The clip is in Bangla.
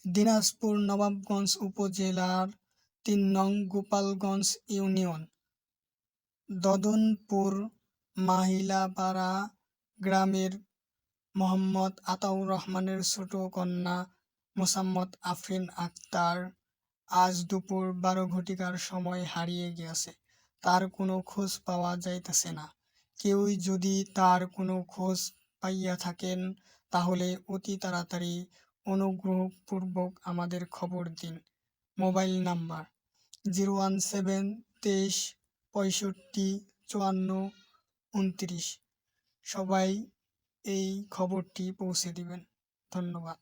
দিনাজপুর নবাবগঞ্জ উপজেলার ৩ নং গোপালগঞ্জ ইউনিয়ন, দদনপুর মাহিলাপাড়া গ্রামের মোহাম্মদ আতাউর রহমানের ছোট কন্যা মোসাম্মৎ আফরিন আক্তার আজ দুপুর ১২ ঘটিকার সময় হারিয়ে গেছে। তার কোনো খোঁজ পাওয়া যাইতেছে না। কেউই যদি তার কোনো খোঁজ পাইয়া থাকেন তাহলে অতি তাড়াতাড়ি অনুগ্রহপূর্বক আমাদের খবর দিন। Mobile number 017 23 65 54 29। সবাই এই খবরটি পৌঁছে দিবেন। ধন্যবাদ।